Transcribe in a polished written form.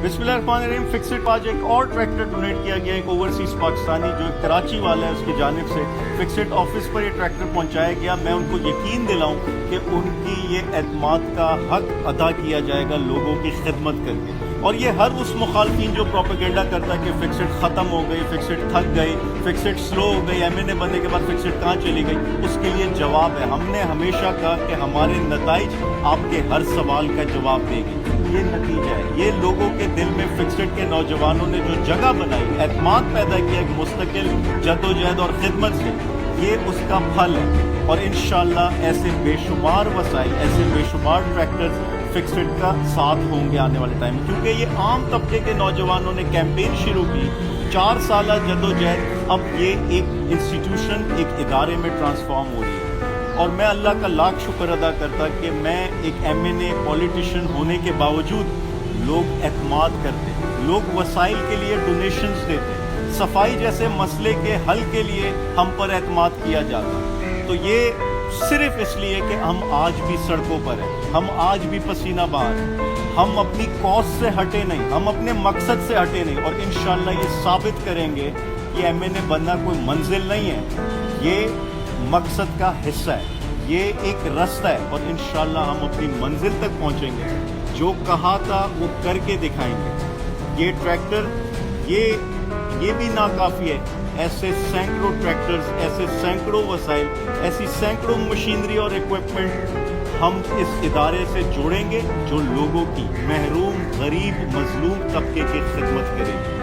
बिस्मिल्लाहिर्रहमानिर्रहीम। फिक्सिट आज एक और ट्रैक्टर डोनेट किया गया एक ओवरसीज़ पाकिस्तानी जो एक कराची वाला है उसकी जानिब से फिक्सिट ऑफिस पर ये ट्रैक्टर पहुंचाया गया। मैं उनको यकीन दिलाऊं कि उनकी ये एतमाद का हक अदा किया जाएगा लोगों की खिदमत करके। और ये हर उस मुखालफिन जो प्रोपेगेंडा करता है कि फिक्सिट ख़त्म हो गई, फिक्सिट थक गई, फिक्सिट स्लो हो गई, MNA बनने के बाद फिक्सिट कहाँ चली गई, उसके लिए जवाब है। हमने हमेशा कहा कि हमारे नताइज आपके हर सवाल का जवाब देंगे। ये नतीजा है, ये लोगों के दिल में फिक्सिट के नौजवानों ने जो जगह बनाई, एतमाद पैदा किया कि मुस्तकिल जद्दोजहद और खिदमत से ये उसका फल है। और इंशाअल्लाह ऐसे बेशुमार वसाइल, ऐसे बेशुमार ट्रैक्टर्स फिक्सिट का साथ होंगे आने वाले टाइम में, क्योंकि ये आम तबके के नौजवानों ने कैंपेन शुरू की। 4 साल जद्दोजहद, अब ये एक इंस्टीट्यूशन, एक इदारे में ट्रांसफॉर्म हो रही है। और मैं अल्लाह का लाख शुक्र अदा करता कि मैं एक MNA पॉलिटिशियन होने के बावजूद लोग एतमाद करते, लोग वसाइल के लिए डोनेशंस देते, सफाई जैसे मसले के हल के लिए हम पर एतमाद किया जाता। तो ये सिर्फ इसलिए कि हम आज भी सड़कों पर हैं, हम आज भी पसीना बहा हैं, हम अपनी कॉज से हटे नहीं, हम अपने मकसद से हटे नहीं। और इंशाअल्लाह ये साबित करेंगे कि MNA बनना कोई मंजिल नहीं है, ये मकसद का हिस्सा है, ये एक रास्ता है। और इंशाअल्लाह हम अपनी मंजिल तक पहुंचेंगे, जो कहा था वो करके दिखाएंगे। ये ट्रैक्टर ये भी नाकाफ़ी है, ऐसे सैकड़ों ट्रैक्टर्स, ऐसे सैकड़ों वसाइल, ऐसी सैकड़ों मशीनरी और इक्विपमेंट हम इस इदारे से जोड़ेंगे जो लोगों की, महरूम, गरीब, मजलूम तबके की खिदमत करेंगे।